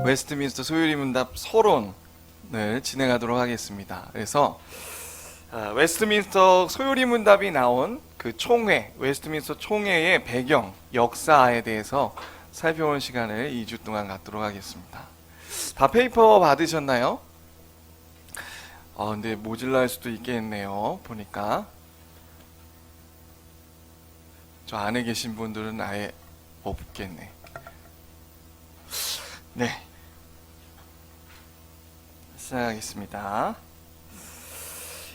웨스트민스터 소유리 문답 서론을 진행하도록 하겠습니다. 그래서 웨스트민스터 소유리 문답이 나온 그 총회, 웨스트민스터 총회의 배경, 역사에 대해서 살펴본 시간을 2주 동안 갖도록 하겠습니다. 다 페이퍼 받으셨나요? 근데 모질랄 수도 있겠네요. 보니까 저 안에 계신 분들은 아예 없겠네. 네, 시작하겠습니다.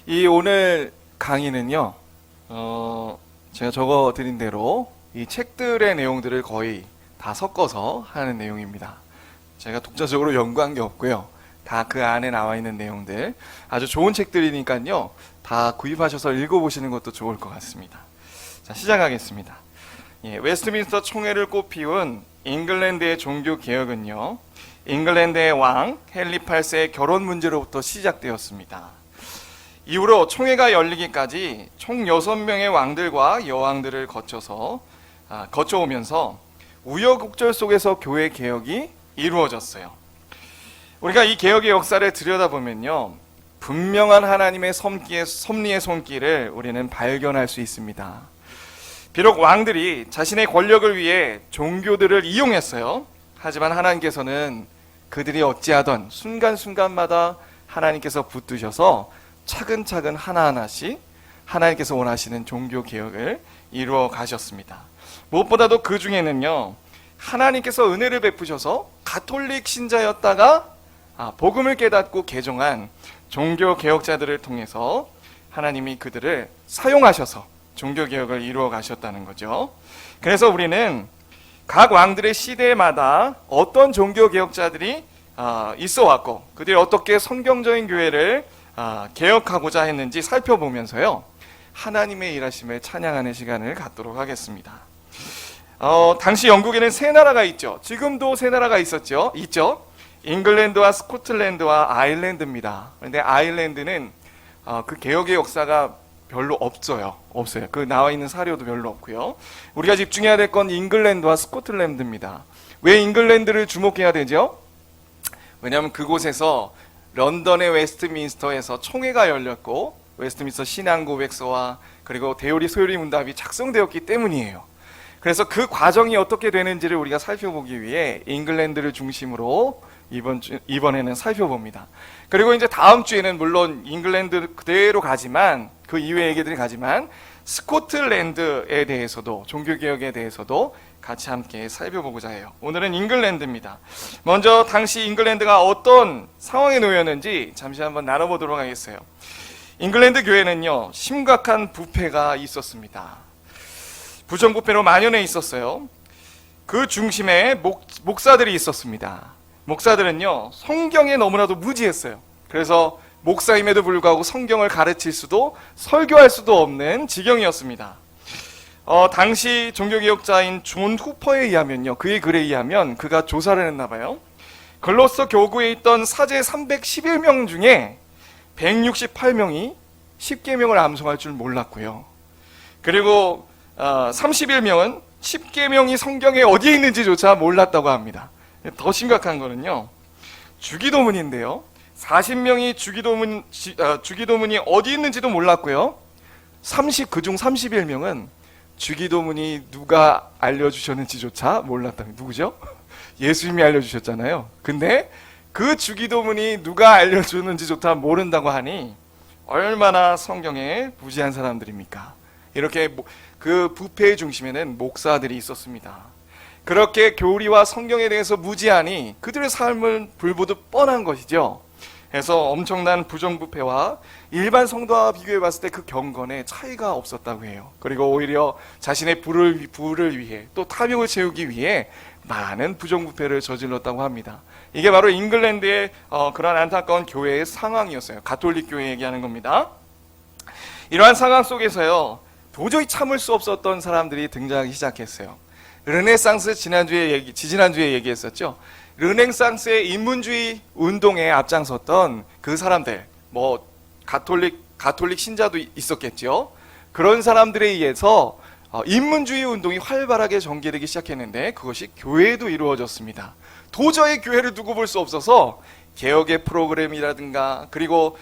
이 오늘 강의는요, 제가 적어드린 대로 이 책들의 내용들을 거의 다 섞어서 하는 내용입니다. 제가 독자적으로 연구한 게 없고요. 다 그 안에 나와 있는 내용들, 아주 좋은 책들이니까요, 다 구입하셔서 읽어보시는 것도 좋을 것 같습니다. 자, 시작하겠습니다. 웨스트민스터 총회를 꽃피운 잉글랜드의 종교 개혁은요, 잉글랜드의 왕 헨리 8세의 결혼 문제로부터 시작되었습니다. 이후로 총회가 열리기까지 총 6명의 왕들과 여왕들을 거쳐오면서 우여곡절 속에서 교회 개혁이 이루어졌어요. 우리가 이 개혁의 역사를 들여다보면요, 분명한 하나님의 섭리의 손길을 우리는 발견할 수 있습니다. 비록 왕들이 자신의 권력을 위해 종교들을 이용했어요. 하지만 하나님께서는 그들이 어찌하던 순간순간마다 하나님께서 붙드셔서 차근차근 하나하나씩 하나님께서 원하시는 종교 개혁을 이루어 가셨습니다. 무엇보다도 그 중에는요, 하나님께서 은혜를 베푸셔서 가톨릭 신자였다가 복음을 깨닫고 개종한 종교 개혁자들을 통해서 하나님이 그들을 사용하셔서 종교 개혁을 이루어 가셨다는 거죠. 그래서 우리는 각 왕들의 시대마다 어떤 종교 개혁자들이 있어 왔고 그들이 어떻게 성경적인 교회를 개혁하고자 했는지 살펴보면서요, 하나님의 일하심을 찬양하는 시간을 갖도록 하겠습니다. 당시 영국에는 세 나라가 있죠. 지금도 세 나라가 있죠. 잉글랜드와 스코틀랜드와 아일랜드입니다. 그런데 아일랜드는 그 개혁의 역사가 별로 없어요. 그 나와 있는 사료도 별로 없고요. 우리가 집중해야 될 건 잉글랜드와 스코틀랜드입니다. 왜 잉글랜드를 주목해야 되죠? 왜냐하면 그곳에서 런던의 웨스트민스터에서 총회가 열렸고 웨스트민스터 신앙고백서와 그리고 대요리 소요리 문답이 작성되었기 때문이에요. 그래서 그 과정이 어떻게 되는지를 우리가 살펴보기 위해 잉글랜드를 중심으로 이번에는 살펴봅니다. 그리고 이제 다음 주에는 물론 잉글랜드 그대로 가지만 그 이외의 얘기들이 가지만 스코틀랜드에 대해서도 종교개혁에 대해서도 같이 함께 살펴보고자 해요. 오늘은 잉글랜드입니다. 먼저 당시 잉글랜드가 어떤 상황에 놓였는지 잠시 한번 나눠보도록 하겠어요. 잉글랜드 교회는요, 심각한 부패가 있었습니다. 부정부패로 만연해 있었어요. 그 중심에 목사들이 있었습니다. 목사들은요, 성경에 너무나도 무지했어요. 그래서 목사임에도 불구하고 성경을 가르칠 수도 설교할 수도 없는 지경이었습니다. 당시 종교개혁자인 존 후퍼에 의하면요, 그의 글에 의하면 그가 조사를 했나봐요. 글로서 교구에 있던 사제 311명 중에 168명이 10계명을 암송할 줄 몰랐고요. 그리고 31명은 10계명이 성경에 어디에 있는지조차 몰랐다고 합니다. 더 심각한 거는요, 주기도문인데요, 40명이 주기도문이 어디 있는지도 몰랐고요, 그중 31명은 주기도문이 누가 알려주셨는지조차 몰랐답니다. 누구죠? 예수님이 알려주셨잖아요. 근데 그 주기도문이 누가 알려주는지조차 모른다고 하니 얼마나 성경에 무지한 사람들입니까? 이렇게 그 부패의 중심에는 목사들이 있었습니다. 그렇게 교리와 성경에 대해서 무지하니 그들의 삶은 불보듯 뻔한 것이죠. 그래서 엄청난 부정부패와 일반 성도와 비교해 봤을 때 그 경건에 차이가 없었다고 해요. 그리고 오히려 자신의 부를 위해 또 탐욕을 채우기 위해 많은 부정부패를 저질렀다고 합니다. 이게 바로 잉글랜드의 그런 안타까운 교회의 상황이었어요. 가톨릭 교회 얘기하는 겁니다. 이러한 상황 속에서요, 도저히 참을 수 없었던 사람들이 등장하기 시작했어요. 르네상스 지지난주에 얘기했었죠. 르네상스의 인문주의 운동에 앞장섰던 그 사람들, 가톨릭 신자도 있었겠죠. 그런 사람들에 의해서 인문주의 운동이 활발하게 전개되기 시작했는데 그것이 교회에도 이루어졌습니다. 도저히 교회를 두고 볼 수 없어서 개혁의 프로그램이라든가 그리고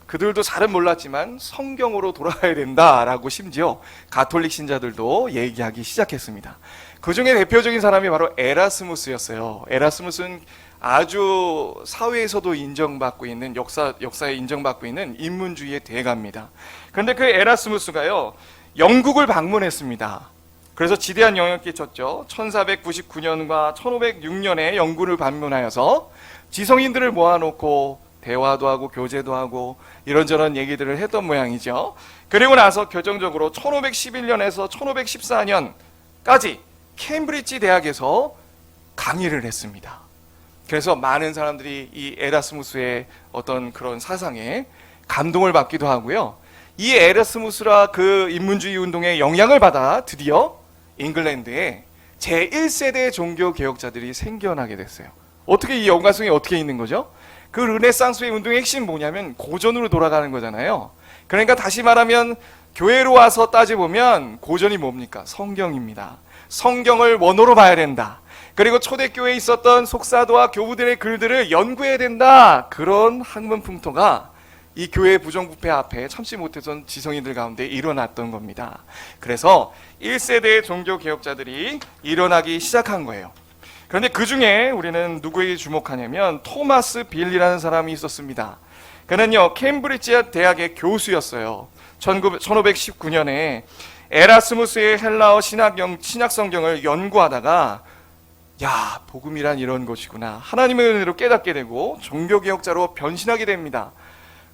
그들도 잘은 몰랐지만 성경으로 돌아가야 된다라고 심지어 가톨릭 신자들도 얘기하기 시작했습니다. 그 중에 대표적인 사람이 바로 에라스무스였어요. 에라스무스는 아주 사회에서도 인정받고 있는 역사에 인정받고 있는 인문주의의 대가입니다. 그런데 그 에라스무스가요 영국을 방문했습니다. 그래서 지대한 영향을 끼쳤죠. 1499년과 1506년에 영국을 방문하여서 지성인들을 모아놓고 대화도 하고 교제도 하고 이런저런 얘기들을 했던 모양이죠. 그리고 나서 결정적으로 1511년에서 1514년까지 케임브리지 대학에서 강의를 했습니다. 그래서 많은 사람들이 이 에라스무스의 어떤 그런 사상에 감동을 받기도 하고요. 이 에라스무스라 그 인문주의 운동에 영향을 받아 드디어 잉글랜드에 제1세대 종교 개혁자들이 생겨나게 됐어요. 어떻게 이 연관성이 어떻게 있는 거죠? 그 르네상스의 운동의 핵심이 뭐냐면 고전으로 돌아가는 거잖아요. 그러니까 다시 말하면 교회로 와서 따져보면 고전이 뭡니까? 성경입니다. 성경을 원어로 봐야 된다. 그리고 초대교회에 있었던 속사도와 교부들의 글들을 연구해야 된다. 그런 학문 풍토가 이 교회의 부정부패 앞에 참지 못했던 지성인들 가운데 일어났던 겁니다. 그래서 1세대의 종교개혁자들이 일어나기 시작한 거예요. 그런데 그 중에 우리는 누구에게 주목하냐면 토마스 빌리라는 사람이 있었습니다. 그는요 케임브리지 대학의 교수였어요. 1519년에 에라스무스의 헬라어 신약 성경을 연구하다가 야, 복음이란 이런 것이구나. 하나님의 은혜로 깨닫게 되고 종교개혁자로 변신하게 됩니다.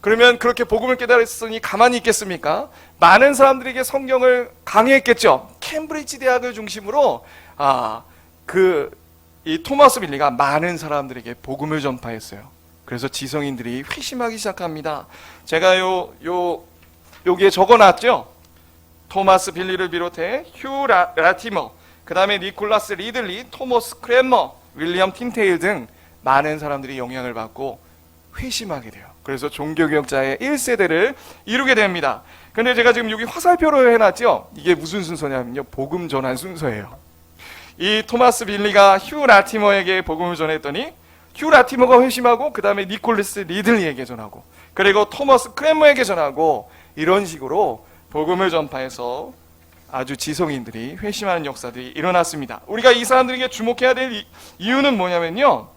그러면 그렇게 복음을 깨달았으니 가만히 있겠습니까? 많은 사람들에게 성경을 강의했겠죠. 캠브리지 대학을 중심으로 이 토마스 빌리가 많은 사람들에게 복음을 전파했어요. 그래서 지성인들이 회심하기 시작합니다. 제가 여기에 적어놨죠. 토마스 빌리를 비롯해 휴 라티머, 그 다음에 니콜라스 리들리, 토머스 크랜머, 윌리엄 틴테일 등 많은 사람들이 영향을 받고 회심하게 돼요. 그래서 종교개혁자의 1세대를 이루게 됩니다. 근데 제가 지금 여기 화살표로 해놨죠. 이게 무슨 순서냐면요, 복음 전환 순서예요. 이 토마스 빌리가 휴 라티머에게 복음을 전했더니 휴 라티머가 회심하고 그 다음에 니콜라스 리들리에게 전하고 그리고 토머스 크랜머에게 전하고 이런 식으로 복음을 전파해서 아주 지성인들이 회심하는 역사들이 일어났습니다. 우리가 이 사람들에게 주목해야 될 이유는 뭐냐면요,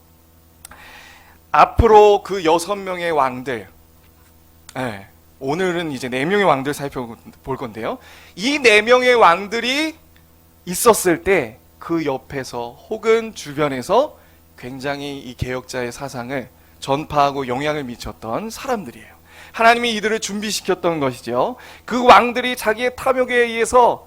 앞으로 그 6명의 왕들, 오늘은 이제 4명의 왕들 살펴볼 건데요, 이 4명의 왕들이 있었을 때 그 옆에서 혹은 주변에서 굉장히 이 개혁자의 사상을 전파하고 영향을 미쳤던 사람들이에요. 하나님이 이들을 준비시켰던 것이죠. 그 왕들이 자기의 탐욕에 의해서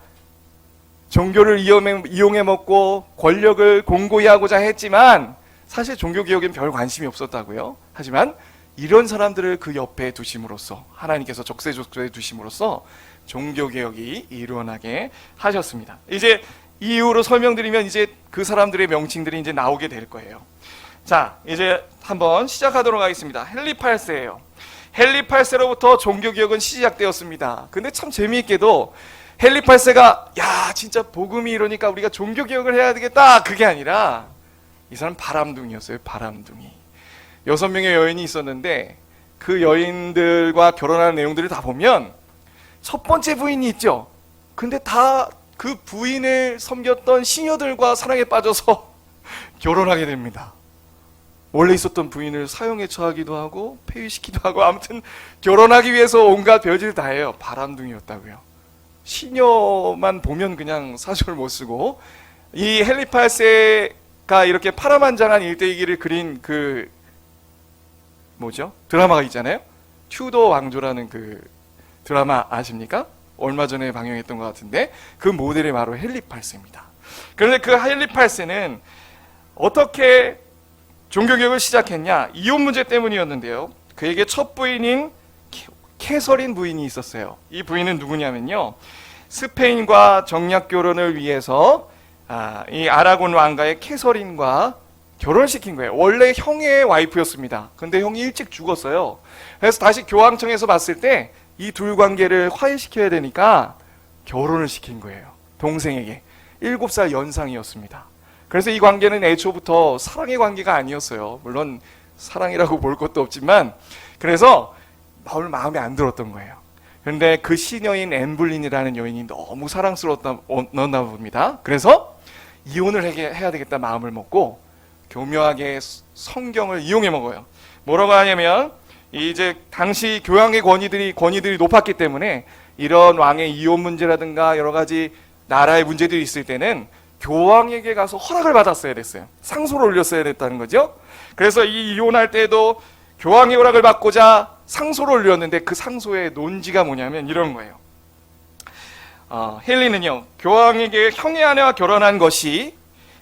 종교를 이용해 먹고 권력을 공고히 하고자 했지만 사실 종교개혁엔 별 관심이 없었다고요. 하지만 이런 사람들을 그 옆에 두심으로써 하나님께서 적세적소에 두심으로써 종교개혁이 일어나게 하셨습니다. 이제 이유로 설명드리면 이제 그 사람들의 명칭들이 이제 나오게 될 거예요. 자, 이제 한번 시작하도록 하겠습니다. 헨리 8세예요. 헨리 8세로부터 종교개혁은 시작되었습니다. 근데 참 재미있게도 헨리 8세가 야 진짜 복음이 이러니까 우리가 종교개혁을 해야 되겠다 그게 아니라 이 사람 바람둥이였어요. 바람둥이. 6명의 여인이 있었는데 그 여인들과 결혼하는 내용들을 다 보면 첫 번째 부인이 있죠. 근데 다 그 부인을 섬겼던 시녀들과 사랑에 빠져서 결혼하게 됩니다. 원래 있었던 부인을 사형에 처하기도 하고 폐위시키기도 하고 아무튼 결혼하기 위해서 온갖 별짓을 다 해요. 바람둥이였다고요. 시녀만 보면 그냥 사설 못 쓰고 이 헨리 8세가 이렇게 파란만장한 일대기를 그린 그 드라마가 있잖아요. 튜더 왕조라는 그 드라마 아십니까? 얼마 전에 방영했던 것 같은데 그 모델이 바로 헨리 8세입니다. 그런데 그 헨리 8세는 어떻게 종교개혁을 시작했냐? 이혼 문제 때문이었는데요. 그에게 첫 부인인 캐서린 부인이 있었어요. 이 부인은 누구냐면요, 스페인과 정략 결혼을 위해서 이 아라곤 왕가의 캐서린과 결혼시킨 거예요. 원래 형의 와이프였습니다. 근데 형이 일찍 죽었어요. 그래서 다시 교황청에서 봤을 때 이 둘 관계를 화해시켜야 되니까 결혼을 시킨 거예요. 동생에게. 7살 연상이었습니다. 그래서 이 관계는 애초부터 사랑의 관계가 아니었어요. 물론 사랑이라고 볼 것도 없지만, 그래서 마음에 안 들었던 거예요. 그런데 그 시녀인 엠블린이라는 여인이 너무 사랑스러웠나 봅니다. 그래서 이혼을 해야 되겠다 마음을 먹고 교묘하게 성경을 이용해 먹어요. 뭐라고 하냐면, 이제 당시 교황의 권위들이 높았기 때문에 이런 왕의 이혼 문제라든가 여러 가지 나라의 문제들이 있을 때는 교황에게 가서 허락을 받았어야 됐어요. 상소를 올렸어야 됐다는 거죠. 그래서 이 이혼할 때도 교황의 허락을 받고자 상소를 올렸는데, 그 상소의 논지가 뭐냐면 이런 거예요. 헨리는요, 교황에게 형의 아내와 결혼한 것이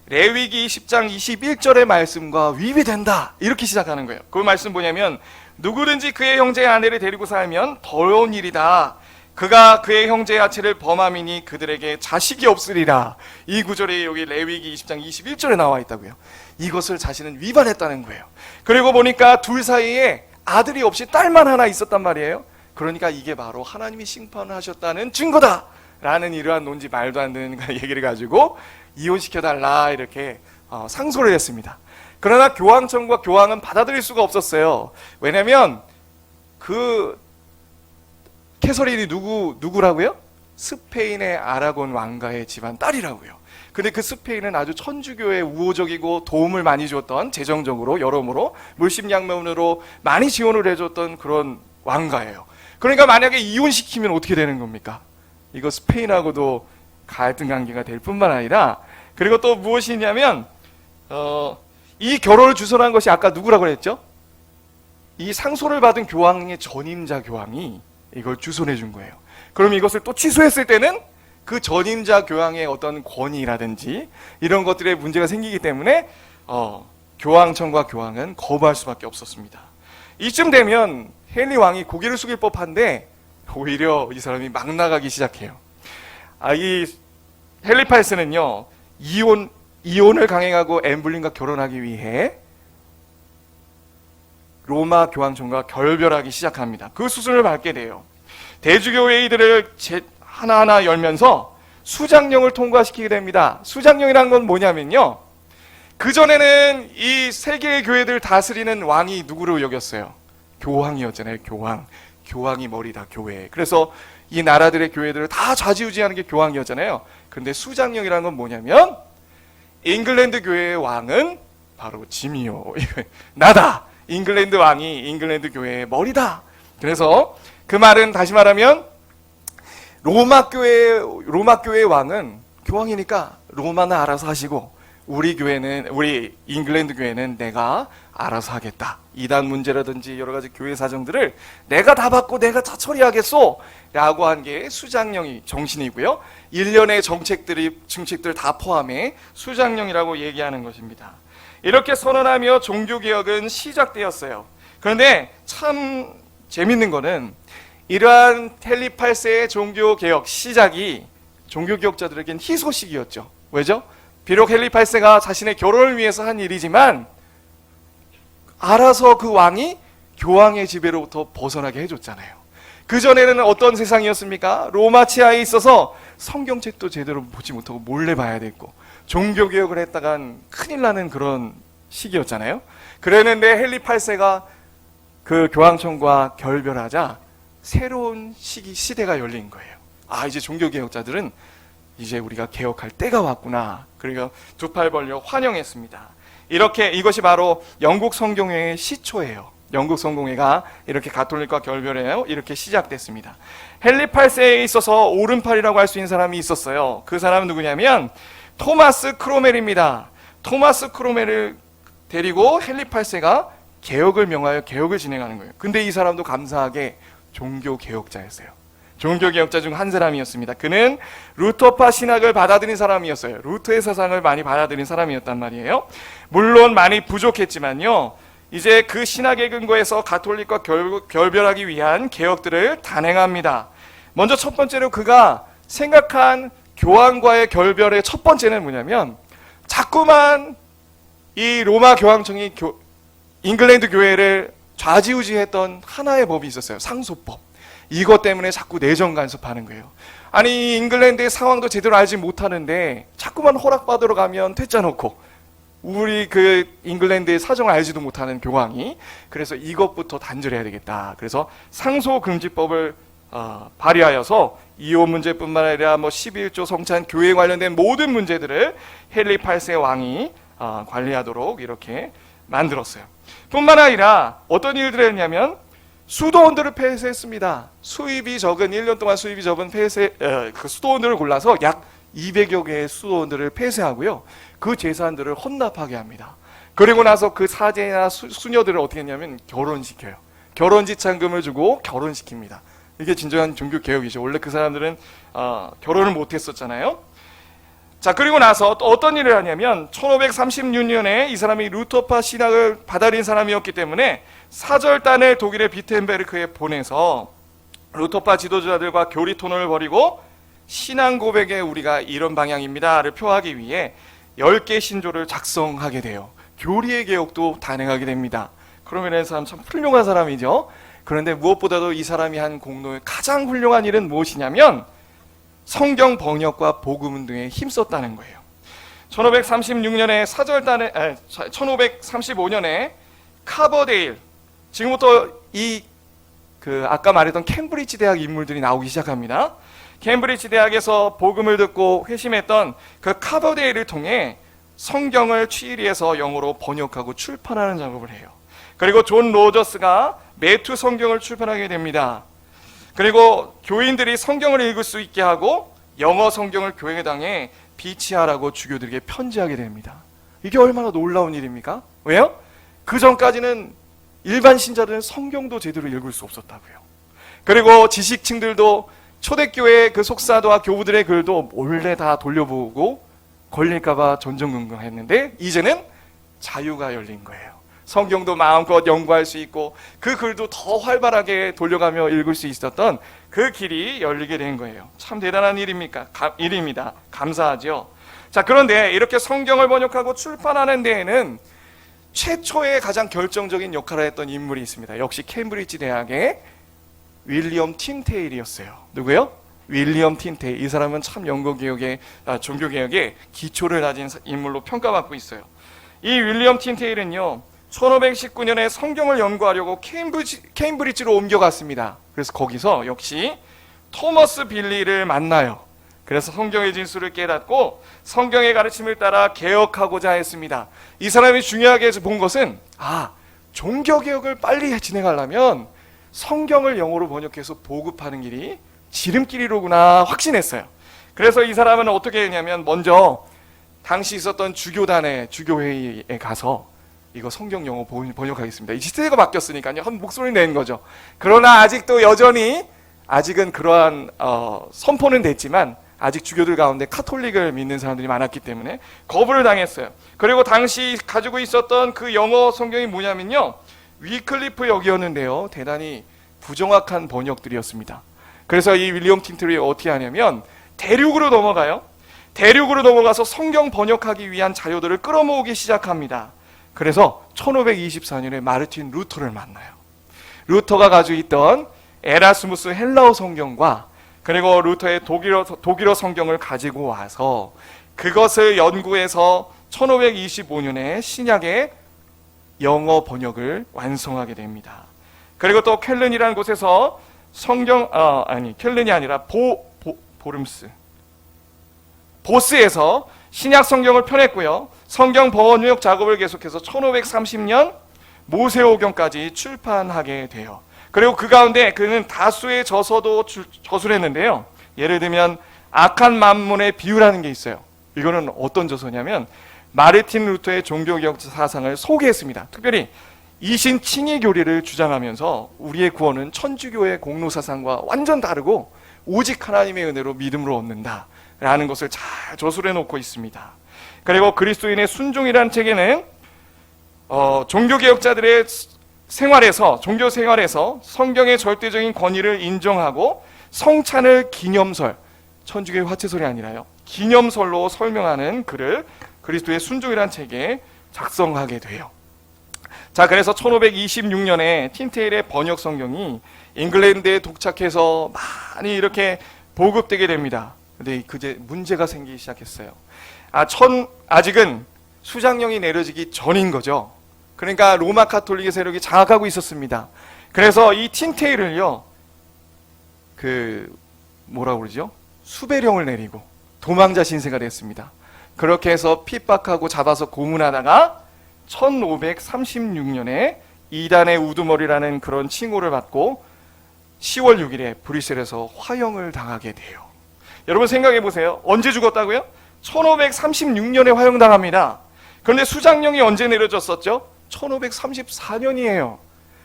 레위기 10장 21절의 말씀과 위배된다, 이렇게 시작하는 거예요. 그 말씀 뭐냐면, 누구든지 그의 형제의 아내를 데리고 살면 더러운 일이다. 그가 그의 형제의 아체를 범함이니 그들에게 자식이 없으리라. 이 구절이 여기 레위기 20장 21절에 나와 있다고요. 이것을 자신은 위반했다는 거예요. 그리고 보니까 둘 사이에 아들이 없이 딸만 하나 있었단 말이에요. 그러니까 이게 바로 하나님이 심판하셨다는 증거다 라는 이러한 논지, 말도 안 되는 얘기를 가지고 이혼시켜달라 이렇게 상소를 했습니다. 그러나 교황청과 교황은 받아들일 수가 없었어요. 왜냐면 그 캐서린이 누구라고요? 스페인의 아라곤 왕가의 집안 딸이라고요. 근데 그 스페인은 아주 천주교에 우호적이고 도움을 많이 줬던, 재정적으로 여러모로 물심양면으로 많이 지원을 해줬던 그런 왕가예요. 그러니까 만약에 이혼시키면 어떻게 되는 겁니까? 이거 스페인하고도 갈등 관계가 될 뿐만 아니라, 그리고 또 무엇이냐면 이 결혼을 주선한 것이 아까 누구라고 그랬죠? 이 상소를 받은 교황의 전임자 교황이 이걸 주선해 준 거예요. 그럼 이것을 또 취소했을 때는 그 전임자 교황의 어떤 권위라든지 이런 것들에 문제가 생기기 때문에 교황청과 교황은 거부할 수밖에 없었습니다. 이쯤 되면 헨리 왕이 고개를 숙일 법한데 오히려 이 사람이 막 나가기 시작해요. 이 헨리 8세는요, 이혼을 강행하고 엠블린과 결혼하기 위해 로마 교황청과 결별하기 시작합니다. 그 수순을 밟게 돼요. 대주교회의들을 하나하나 열면서 수장령을 통과시키게 됩니다. 수장령이란 건 뭐냐면요, 그전에는 이 세계의 교회들을 다스리는 왕이 누구로 여겼어요? 교황이었잖아요. 교황이 머리다, 교회. 그래서 이 나라들의 교회들을 다 좌지우지하는 게 교황이었잖아요. 근데 수장령이라는 건 뭐냐면, 잉글랜드 교회의 왕은 바로 짐이요, 나다. 잉글랜드 왕이 잉글랜드 교회의 머리다. 그래서 그 말은 다시 말하면 로마 교회의 왕은 교황이니까 로마는 알아서 하시고 우리 잉글랜드 교회는 내가 알아서 하겠다. 이단 문제라든지 여러 가지 교회 사정들을 내가 다 받고 내가 다 처리하겠소 라고 한 게 수장령이 정신이고요. 일련의 정책들 다 포함해 수장령이라고 얘기하는 것입니다. 이렇게 선언하며 종교개혁은 시작되었어요. 그런데 참 재밌는 거는 이러한 헨리 8세의 종교개혁 시작이 종교개혁자들에겐 희소식이었죠. 왜죠? 비록 헨리 8세가 자신의 결혼을 위해서 한 일이지만 알아서 그 왕이 교황의 지배로부터 벗어나게 해줬잖아요. 그전에는 어떤 세상이었습니까? 로마 치하에 있어서 성경책도 제대로 보지 못하고 몰래 봐야 됐고 종교개혁을 했다간 큰일 나는 그런 시기였잖아요. 그랬는데 헨리 8세가 그 교황청과 결별하자 새로운 시대가 열린 거예요. 이제 종교개혁자들은 이제 우리가 개혁할 때가 왔구나. 그리고 두 팔 벌려 환영했습니다. 이것이 바로 영국 성공회의 시초예요. 영국 성공회가 이렇게 가톨릭과 결별해요. 이렇게 시작됐습니다. 헨리 8세에 있어서 오른팔이라고 할 수 있는 사람이 있었어요. 그 사람은 누구냐면 토마스 크로멜입니다. 토마스 크로멜을 데리고 헨리 8세가 개혁을 명하여 개혁을 진행하는 거예요. 근데 이 사람도 감사하게 종교개혁자였어요. 종교개혁자 중 한 사람이었습니다. 그는 루터파 신학을 받아들인 사람이었어요. 루터의 사상을 많이 받아들인 사람이었단 말이에요. 물론 많이 부족했지만요, 이제 그 신학의 근거에서 가톨릭과 결별하기 위한 개혁들을 단행합니다. 먼저 첫 번째로 그가 생각한 교황과의 결별의 첫 번째는 뭐냐면, 자꾸만 이 로마 교황청이 잉글랜드 교회를 좌지우지했던 하나의 법이 있었어요. 상소법. 이것 때문에 자꾸 내정 간섭하는 거예요. 아니 잉글랜드의 상황도 제대로 알지 못하는데 자꾸만 허락받으러 가면 퇴짜 놓고 우리 그 잉글랜드의 사정을 알지도 못하는 교황이 그래서 이것부터 단절해야 되겠다. 그래서 상소금지법을 발의하여서 이혼 문제뿐만 아니라 11조 성찬 교회 관련된 모든 문제들을 헨리 8세 왕이 관리하도록 이렇게 만들었어요. 뿐만 아니라 어떤 일들을 했냐면 수도원들을 폐쇄했습니다. 수입이 적은 1년 동안 수입이 적은 그 수도원들을 골라서 약 200여 개의 수도원들을 폐쇄하고요. 그 재산들을 헌납하게 합니다. 그리고 나서 그 사제나 수녀들을 어떻게 했냐면 결혼시켜요. 결혼지참금을 주고 결혼시킵니다. 이게 진정한 종교 개혁이죠. 원래 그 사람들은 결혼을 못했었잖아요. 자, 그리고 나서 또 어떤 일을 하냐면 1536년에 이 사람이 루터파 신학을 받아들인 사람이었기 때문에 사절단을 독일의 비텐베르크에 보내서 루터파 지도자들과 교리 토론을 벌이고 신앙 고백에 우리가 이런 방향입니다를 표하기 위해 10개 신조를 작성하게 돼요. 교리의 개혁도 단행하게 됩니다. 그러면 이 사람 참 훌륭한 사람이죠. 그런데 무엇보다도 이 사람이 한 공로의 가장 훌륭한 일은 무엇이냐면 성경 번역과 복음 등에 힘썼다는 거예요. 1536년에 사절단에 1535년에 카버데일, 지금부터 아까 말했던 캠브리지 대학 인물들이 나오기 시작합니다. 캠브리지 대학에서 복음을 듣고 회심했던 그 카버데일을 통해 성경을 취일해서 영어로 번역하고 출판하는 작업을 해요. 그리고 존 로저스가 매투 성경을 출판하게 됩니다. 그리고 교인들이 성경을 읽을 수 있게 하고 영어 성경을 교회당에 비치하라고 주교들에게 편지하게 됩니다. 이게 얼마나 놀라운 일입니까? 왜요? 그 전까지는 일반 신자들은 성경도 제대로 읽을 수 없었다고요. 그리고 지식층들도 초대교회 그 속사도와 교부들의 글도 몰래 다 돌려보고 걸릴까봐 전전긍긍했는데 이제는 자유가 열린 거예요. 성경도 마음껏 연구할 수 있고 그 글도 더 활발하게 돌려가며 읽을 수 있었던 그 길이 열리게 된 거예요. 참 대단한 일입니다. 감사하죠. 자, 그런데 이렇게 성경을 번역하고 출판하는 데에는 최초의 가장 결정적인 역할을 했던 인물이 있습니다. 역시 캠브리지 대학의 윌리엄 틴테일이었어요. 누구요? 윌리엄 틴테일. 이 사람은 참 영국개혁의 종교개혁의 기초를 가진 인물로 평가받고 있어요. 이 윌리엄 틴테일은요 1519년에 성경을 연구하려고 케임브리지로 옮겨갔습니다. 그래서 거기서 역시 토머스 빌리를 만나요. 그래서 성경의 진수를 깨닫고 성경의 가르침을 따라 개혁하고자 했습니다. 이 사람이 중요하게 본 것은 종교개혁을 빨리 진행하려면 성경을 영어로 번역해서 보급하는 길이 지름길이로구나 확신했어요. 그래서 이 사람은 어떻게 했냐면 먼저 당시 있었던 주교회의에 가서 이거 성경 영어 번역하겠습니다. 이 시대가 바뀌었으니까요. 한 목소리 낸 거죠. 그러나 아직도 여전히 아직은 그러한 선포는 됐지만 아직 주교들 가운데 카톨릭을 믿는 사람들이 많았기 때문에 거부를 당했어요. 그리고 당시 가지고 있었던 그 영어 성경이 뭐냐면요 위클리프 역이었는데요. 대단히 부정확한 번역들이었습니다. 그래서 이 윌리엄 틴틀이 어떻게 하냐면 대륙으로 넘어가요. 대륙으로 넘어가서 성경 번역하기 위한 자료들을 끌어모으기 시작합니다. 그래서 1524년에 마르틴 루터를 만나요. 루터가 가지고 있던 에라스무스 헬라어 성경과 그리고 루터의 독일어 성경을 가지고 와서 그것을 연구해서 1525년에 신약의 영어 번역을 완성하게 됩니다. 그리고 또 켈른이라는 곳에서 켈른이 아니라 보스에서 신약 성경을 펴냈고요. 성경 번역 작업을 계속해서 1530년 모세오경까지 출판하게 돼요. 그리고 그 가운데 그는 다수의 저서도 저술을 했는데요. 예를 들면 악한 만문의 비유라는 게 있어요. 이거는 어떤 저서냐면 마르틴 루터의 종교개혁 사상을 소개했습니다. 특별히 이신 칭의 교리를 주장하면서 우리의 구원은 천주교의 공로 사상과 완전 다르고 오직 하나님의 은혜로 믿음으로 얻는다 라는 것을 잘 저술해 놓고 있습니다. 그리고 그리스도인의 순종이라는 책에는 종교개혁자들의 종교 생활에서 성경의 절대적인 권위를 인정하고 성찬을 기념설, 천주교의 화채설이 아니라요, 기념설로 설명하는 글을 그리스도의 순종이라는 책에 작성하게 돼요. 자, 그래서 1526년에 틴테일의 번역 성경이 잉글랜드에 도착해서 많이 이렇게 보급되게 됩니다. 근데 그제 문제가 생기기 시작했어요. 아직은 수장령이 내려지기 전인 거죠. 그러니까 로마 가톨릭의 세력이 장악하고 있었습니다. 그래서 이 틴테일을요, 뭐라고 그러죠? 수배령을 내리고 도망자 신세가 됐습니다. 그렇게 해서 핍박하고 잡아서 고문하다가 1536년에 이단의 우두머리라는 그런 칭호를 받고 10월 6일에 브뤼셀에서 화형을 당하게 돼요. 여러분 생각해 보세요. 언제 죽었다고요? 1536년에 화형당합니다. 그런데 수장령이 언제 내려졌었죠? 1534년이에요.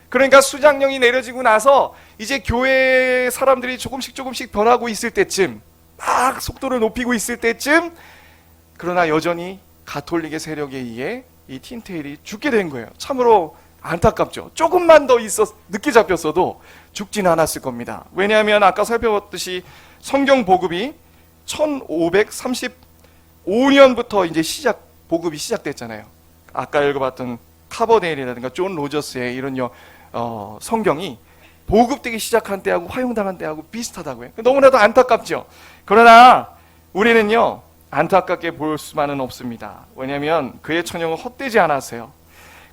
그러니까 수장령이 내려지고 나서 이제 교회 사람들이 조금씩 변하고 있을 때쯤, 막 속도를 높이고 있을 때쯤, 그러나 여전히 가톨릭의 세력에 의해 이 틴테일이 죽게 된 거예요. 참으로 안타깝죠. 조금만 더 늦게 잡혔어도 죽진 않았을 겁니다. 왜냐하면 아까 살펴봤듯이 성경 보급이 1535년부터 이제 보급이 시작됐잖아요. 아까 읽어봤던 카버데일이라든가 존 로저스의 이런 성경이 보급되기 시작한 때하고 화용당한 때하고 비슷하다고요. 너무나도 안타깝죠. 그러나 우리는요, 안타깝게 볼 수만은 없습니다. 왜냐하면 그의 처형은 헛되지 않았어요.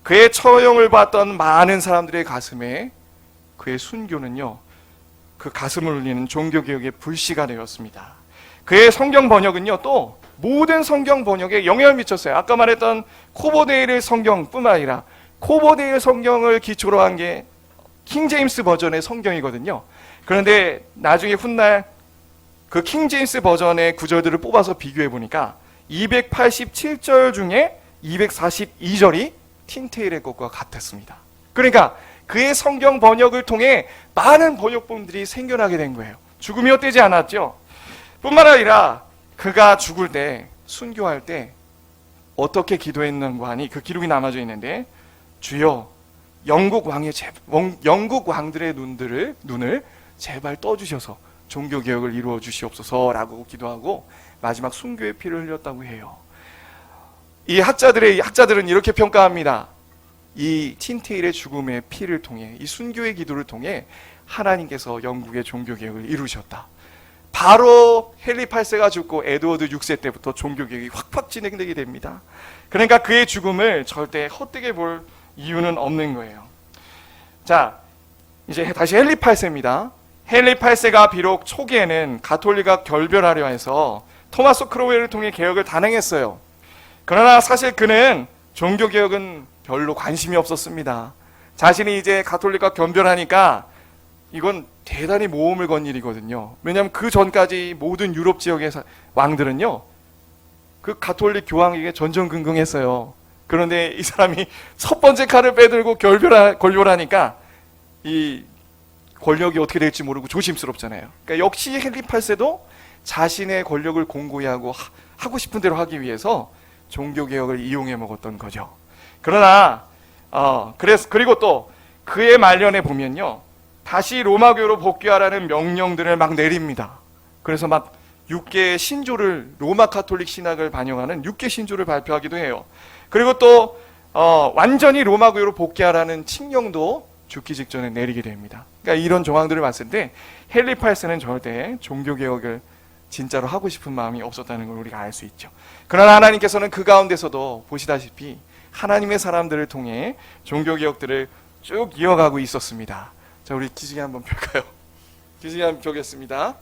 그의 처형을 봤던 많은 사람들의 가슴에 그의 순교는요, 그 가슴을 울리는 종교개혁의 불씨가 되었습니다. 그의 성경 번역은요, 또 모든 성경 번역에 영향을 미쳤어요. 아까 말했던 코버데일의 성경뿐만 아니라 코버데일 성경을 기초로 한 게 킹제임스 버전의 성경이거든요. 그런데 나중에 훗날 그 킹제임스 버전의 구절들을 뽑아서 비교해 보니까 287절 중에 242절이 틴테일의 것과 같았습니다. 그러니까 그의 성경 번역을 통해 많은 번역본들이 생겨나게 된 거예요. 죽음이 헛되지 않았죠. 뿐만 아니라 그가 죽을 때, 순교할 때 어떻게 기도했는가 하니 그 기록이 남아져 있는데, 주여 영국 왕들의 눈을 제발 떠주셔서 종교개혁을 이루어 주시옵소서라고 기도하고 마지막 순교의 피를 흘렸다고 해요. 이 학자들은 이렇게 평가합니다. 이 틴테일의 죽음의 피를 통해, 이 순교의 기도를 통해 하나님께서 영국의 종교개혁을 이루셨다. 바로 헨리 8세가 죽고 에드워드 6세 때부터 종교개혁이 확 진행되게 됩니다. 그러니까 그의 죽음을 절대 헛되게 볼 이유는 없는 거예요. 자, 이제 다시 헨리 8세입니다. 헨리 8세가 비록 초기에는 가톨릭과 결별하려 해서 토마스 크로웰을 통해 개혁을 단행했어요. 그러나 사실 그는 종교개혁은 별로 관심이 없었습니다. 자신이 이제 가톨릭과 결별하니까 이건 대단히 모험을 건 일이거든요. 왜냐하면 그 전까지 모든 유럽 지역의 왕들은요, 그 가톨릭 교황에게 전전긍긍했어요. 그런데 이 사람이 첫 번째 칼을 빼들고 결별하니까 이 권력이 어떻게 될지 모르고 조심스럽잖아요. 그러니까 역시 헨리 8세도 자신의 권력을 공고히 하고 싶은 대로 하기 위해서 종교개혁을 이용해 먹었던 거죠. 그러나 그리고 또 그의 말년에 보면요, 다시 로마교로 복귀하라는 명령들을 막 내립니다. 그래서 막 6개의 신조를, 로마 가톨릭 신학을 반영하는 6개 신조를 발표하기도 해요. 그리고 또 완전히 로마교로 복귀하라는 칙령도 죽기 직전에 내리게 됩니다. 그러니까 이런 정황들을 봤을 때 헨리 8세는 절대 종교개혁을 진짜로 하고 싶은 마음이 없었다는 걸 우리가 알 수 있죠. 그러나 하나님께서는 그 가운데서도 보시다시피 하나님의 사람들을 통해 종교개혁들을 쭉 이어가고 있었습니다. 자, 우리 기지개 한번 펼까요? 기지개 한번 펴겠습니다.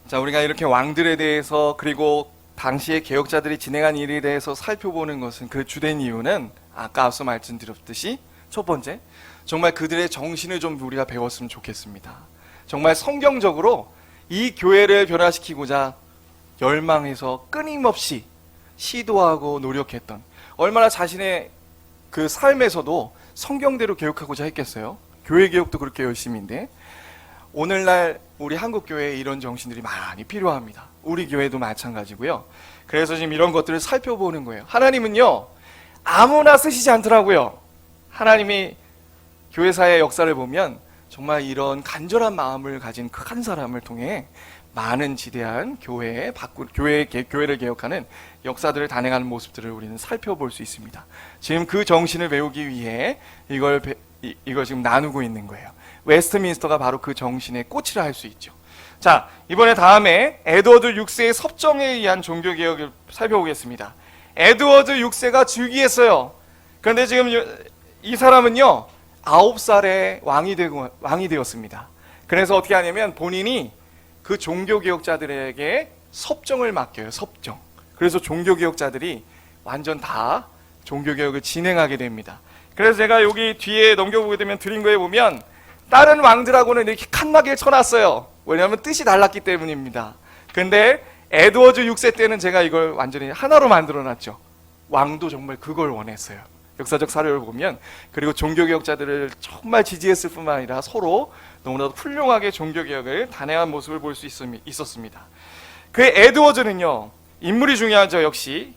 자, 우리가 이렇게 왕들에 대해서, 그리고 당시의 개혁자들이 진행한 일에 대해서 살펴보는 것은, 그 주된 이유는 아까 앞서 말씀드렸듯이 첫 번째, 정말 그들의 정신을 좀 우리가 배웠으면 좋겠습니다. 정말 성경적으로 이 교회를 변화시키고자 열망해서 끊임없이 시도하고 노력했던, 얼마나 자신의 그 삶에서도 성경대로 개혁하고자 했겠어요. 교회 개혁도 그렇게 열심인데, 오늘날 우리 한국교회에 이런 정신들이 많이 필요합니다. 우리 교회도 마찬가지고요. 그래서 지금 이런 것들을 살펴보는 거예요. 하나님은요, 아무나 쓰시지 않더라고요. 하나님이 교회사의 역사를 보면 정말 이런 간절한 마음을 가진 큰 사람을 통해 많은 지대한 교회를 개혁하는 역사들을 단행하는 모습들을 우리는 살펴볼 수 있습니다. 지금 그 정신을 배우기 위해 이걸 지금 나누고 있는 거예요. 웨스트민스터가 바로 그 정신의 꽃이라 할 수 있죠. 자, 이번에 다음에 에드워드 6세의 섭정에 의한 종교개혁을 살펴보겠습니다. 에드워드 6세가 즉위했어요. 그런데 지금 이 사람은요 9살에 왕이 되었습니다. 그래서 어떻게 하냐면 본인이 그 종교개혁자들에게 섭정을 맡겨요. 섭정. 그래서 종교개혁자들이 완전 다 종교개혁을 진행하게 됩니다. 그래서 제가 여기 뒤에 넘겨보게 되면 드린 거에 보면 다른 왕들하고는 이렇게 칸막이를 쳐놨어요. 왜냐하면 뜻이 달랐기 때문입니다. 근데 에드워드 6세 때는 제가 이걸 완전히 하나로 만들어놨죠. 왕도 정말 그걸 원했어요. 역사적 사료를 보면. 그리고 종교개혁자들을 정말 지지했을 뿐만 아니라 서로 너무나도 훌륭하게 종교개혁을 단행한 모습을 볼 수 있었습니다. 그 에드워드는요 인물이 중요하죠. 역시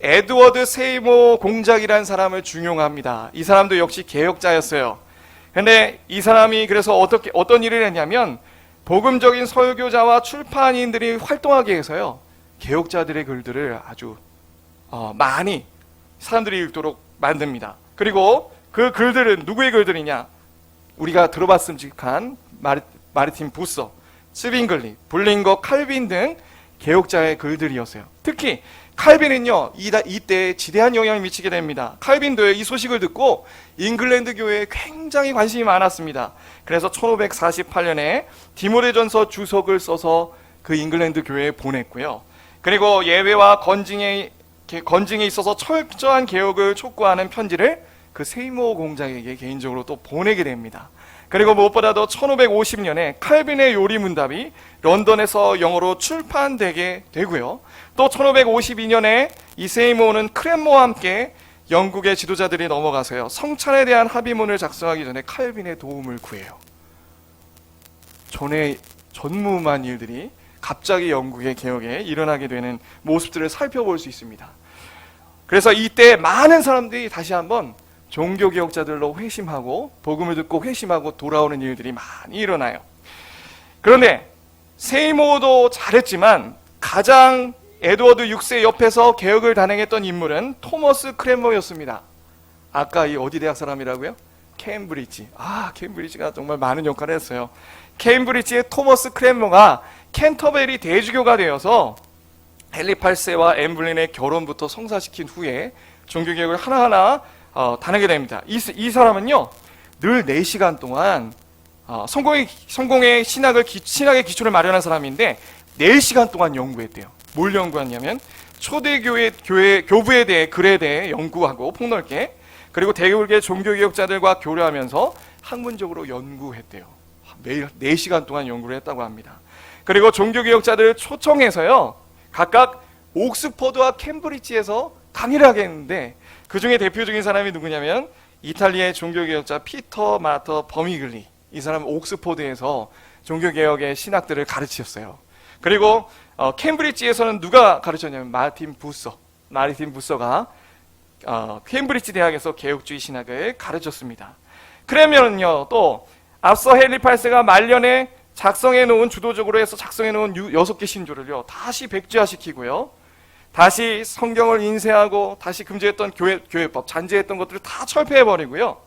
에드워드 세이모 공작이라는 사람을 중용합니다. 이 사람도 역시 개혁자였어요. 근데 이 사람이 그래서 어떤 일을 했냐면 복음적인 설교자와 출판인들이 활동하게 해서요 개혁자들의 글들을 아주 많이 사람들이 읽도록 만듭니다. 그리고 그 글들은 누구의 글들이냐? 우리가 들어봤음직한 마르틴 부서, 스빙글리, 블링거, 칼빈 등 개혁자의 글들이었어요. 특히 칼빈은요 이때 지대한 영향을 미치게 됩니다. 칼빈도 이 소식을 듣고 잉글랜드 교회에 굉장히 관심이 많았습니다. 그래서 1548년에 디모데전서 주석을 써서 그 잉글랜드 교회에 보냈고요. 그리고 예배와 건징에 있어서 철저한 개혁을 촉구하는 편지를 그 세이모 공작에게 개인적으로 또 보내게 됩니다. 그리고 무엇보다도 1550년에 칼빈의 요리문답이 런던에서 영어로 출판되게 되고요. 또 1552년에 이 세이모는 크랜모와 함께 영국의 지도자들이 넘어가서요 성찬에 대한 합의문을 작성하기 전에 칼빈의 도움을 구해요. 전무후무한 일들이 갑자기 영국의 개혁에 일어나게 되는 모습들을 살펴볼 수 있습니다. 그래서 이때 많은 사람들이 다시 한번 종교개혁자들로 회심하고 복음을 듣고 회심하고 돌아오는 일들이 많이 일어나요. 그런데 세이모도 잘했지만 가장 에드워드 6세 옆에서 개혁을 단행했던 인물은 토머스 크랜머였습니다. 아까 이 어디 대학 사람이라고요? 케임브리지. 케임브리지가 정말 많은 역할을 했어요. 케임브리지의 토머스 크랜머가 캔터베리 대주교가 되어서 헨리 8세와 엠블린의 결혼부터 성사시킨 후에 종교개혁을 하나하나 단하게 됩니다. 이 사람은요 늘 4시간 동안 성공의 신학의 기초를 마련한 사람인데 4시간 동안 연구했대요. 뭘 연구했냐면 초대교회 교부에 대해 글에 대해 연구하고 폭넓게, 그리고 대국의 종교개혁자들과 교류하면서 학문적으로 연구했대요. 매일 4시간 동안 연구를 했다고 합니다. 그리고 종교개혁자들을 초청해서요 각각 옥스퍼드와 캠브리지에서 강의를 하게 했는데 그 중에 대표적인 사람이 누구냐면 이탈리아의 종교개혁자 피터 마터 버미글리. 이 사람은 옥스퍼드에서 종교개혁의 신학들을 가르치셨어요. 그리고 캠브리지에서는 누가 가르쳤냐면 마르틴 부서가 캠브리지 대학에서 개혁주의 신학을 가르쳤습니다. 그러면요 또 앞서 헨리 8세가 말년에 주도적으로 해서 작성해 놓은 6개 신조를요 다시 백지화시키고요, 다시 성경을 인쇄하고 다시 금지했던 교회법, 잔재했던 것들을 다 철폐해버리고요.